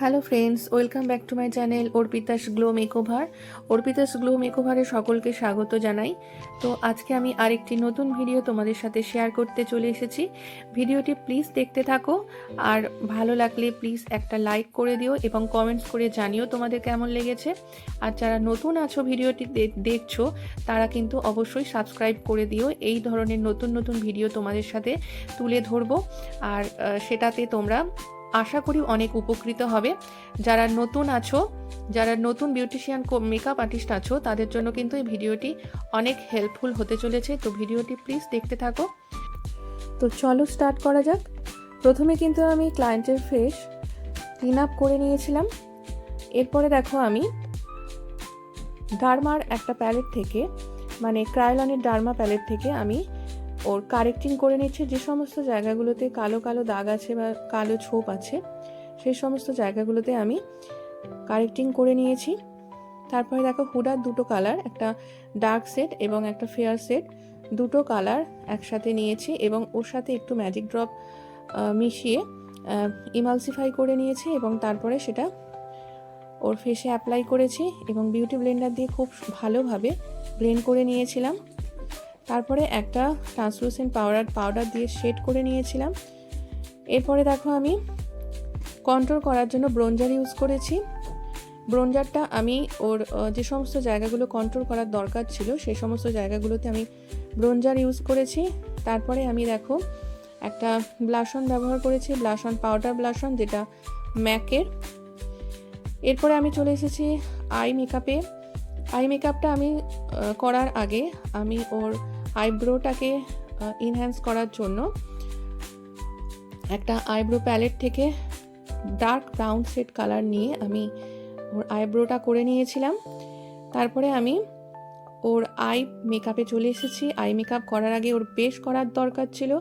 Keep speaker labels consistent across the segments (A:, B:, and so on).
A: Hello friends, welcome back to my channel Arpita's glow makeover. Arpita's glow মেকওভারে সকলকে স্বাগত জানাই। তো আজকে আমি আরেকটি নতুন ভিডিও তোমাদের সাথে শেয়ার করতে চলে এসেছি। ভিডিওটি প্লিজ দেখতে থাকো, আর ভালো লাগলে প্লিজ একটা লাইক করে দিও এবং কমেন্টস করে জানিও তোমাদের কেমন লেগেছে। আর যারা নতুন আছো ভিডিওটি দেখছো তারা কিন্তু অবশ্যই সাবস্ক্রাইব করে দিও। এই ধরনের নতুন নতুন ভিডিও তোমাদের সাথে তুলে ধরবো, আর সেটাতে তোমরা আশা করি অনেক উপকৃত হবে। যারা নতুন আছো, যারা নতুন বিউটিশিয়ান মেকআপ আর্টিস্ট আছো, তাদের জন্য কিন্তু এই ভিডিওটি অনেক হেল্পফুল হতে চলেছে। তো ভিডিওটি প্লিজ দেখতে থাকো। তো চলো স্টার্ট করা যাক। প্রথমে কিন্তু আমি ক্লায়েন্টের ফেস ক্লিন আপ করে নিয়েছিলাম। এরপরে দেখো আমি ডার্মার একটা প্যালেট থেকে, মানে ক্রায়োলনের ডার্মা প্যালেট থেকে আমি ওর কারেক্টিং করে নিচ্ছে। যে সমস্ত জায়গাগুলোতে কালো কালো দাগ আছে বা কালো ছোপ আছে, সেই সমস্ত জায়গাগুলোতে আমি কারেক্টিং করে নিয়েছি। তারপরে দেখো হুডার দুটো কালার, একটা ডার্ক সেট এবং একটা ফেয়ার সেট, দুটো কালার একসাথে নিয়েছি এবং ওর সাথে একটু ম্যাজিক ড্রপ মিশিয়ে ইমালসিফাই করে নিয়েছি এবং তারপরে সেটা ওর ফেসে অ্যাপ্লাই করেছি এবং বিউটি ব্লেন্ডার দিয়ে খুব ভালোভাবে ব্লেন্ড করে নিয়েছিলাম। তারপরে একটা ট্রান্সলুসেন্ট পাউডার দিয়ে শেড করে নিয়েছিলাম। এরপরে দেখো আমি কন্ট্রোল করার জন্য ব্রোঞ্জার ইউজ করেছি। ব্রোঞ্জারটা আমি ওর যে সমস্ত জায়গাগুলো কন্ট্রোল করার দরকার ছিল সেই সমস্ত জায়গাগুলোতে আমি ব্রোঞ্জার ইউজ করেছি। তারপরে আমি দেখো একটা ব্লাশন ব্যবহার করেছি, ব্লাশন পাউডার ব্লাশন, যেটা ম্যাকের। এরপরে আমি চলে এসেছি আই মেকআপে। আই মেকআপটা আমি করার আগে আমি ওর আইব্রোটাকে ইনহ্যান্স করার জন্য একটা আইব্রো প্যালেট থেকে ডার্ক ব্রাউন শেড কালার নিয়ে আমি ওর আইব্রোটা করে নিয়েছিলাম। তারপরে আমি ওর আই মেকআপে চলে এসেছি। আই মেকআপ করার আগে ওর বেস করার দরকার ছিল,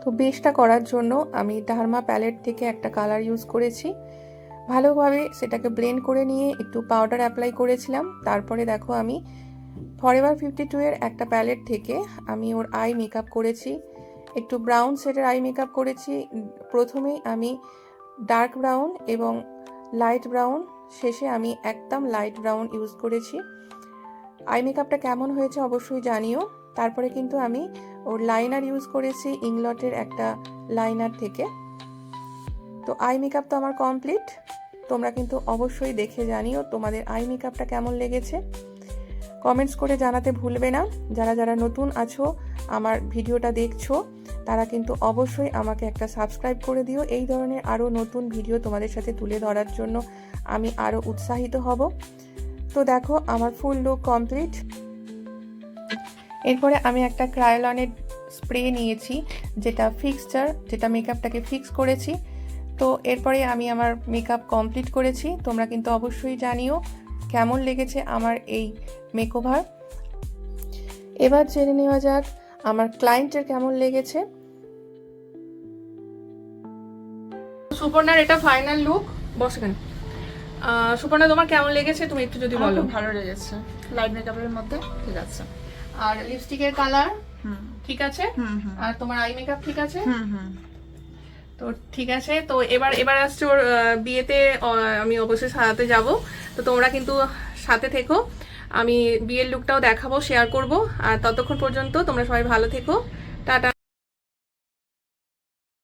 A: তো বেসটা করার জন্য আমি ডার্মা প্যালেট থেকে একটা কালার ইউজ করেছি। ভালোভাবে সেটাকে ব্লেন্ড করে নিয়ে একটু পাউডার অ্যাপ্লাই করেছিলাম। তারপরে দেখো আমি ফরএভার 52 এর একটা প্যালেট থেকে আমি ওর আই মেকআপ করেছি, একটু ব্রাউন শেডের আই মেকআপ করেছি। প্রথমেই আমি ডার্ক ব্রাউন এবং লাইট ব্রাউন, শেষে আমি একদম লাইট ব্রাউন ইউজ করেছি। আই মেকআপটা কেমন হয়েছে অবশ্যই জানিও। তারপরে কিন্তু আমি ওর লাইনার ইউজ করেছি ইংলটের একটা লাইনার থেকে। তো আই মেকআপ তো আমার কমপ্লিট। তোমরা কিন্তু অবশ্যই দেখে জানিও তোমাদের আই মেকআপটা কেমন লেগেছে। কমেন্টস করে জানাতে ভুলবে না। যারা যারা নতুন আছো আমার ভিডিওটা দেখছো তারা কিন্তু অবশ্যই আমাকে একটা সাবস্ক্রাইব করে দিও। এই ধরনের আরও নতুন ভিডিও তোমাদের সাথে তুলে ধরার জন্য আমি আরও উৎসাহিত হব। তো দেখো আমার ফুল লুক কমপ্লিট। এরপরে আমি একটা ক্রায়োলনের স্প্রে নিয়েছি, যেটা ফিক্সচার, যেটা মেকআপটাকে ফিক্স করেছি। তো এরপরে আমি আমার মেকআপ কমপ্লিট করেছি। তোমরা কিন্তু অবশ্যই জানিও কেমন লেগেছে আমার এই মেকওভার। এবার জেনে নেওয়া যাক আমার ক্লায়েন্টের কেমন লেগেছে। সুপর্ণার এটা ফাইনাল লুক। বস এখানে। সুপর্ণা, তোমার কেমন লেগেছে তুমি একটু যদি বলো।
B: ভালো লেগেছে, লাইট মেকআপের মধ্যে ঠিক আছে।
A: আর লিপস্টিকের কালার ঠিক আছে, আর তোমার আই মেকআপ ঠিক আছে। তো ঠিক আছে। তো এবার আসছে ওর বিয়েতে, আমি অবশ্যই সাজাতে যাব। তো তোমরা কিন্তু সাথে থেকো, আমি বিয়ের লুকটাও দেখাবো, শেয়ার করব। আর ততক্ষণ পর্যন্ত তোমরা সবাই ভালো থেকো। টাটা।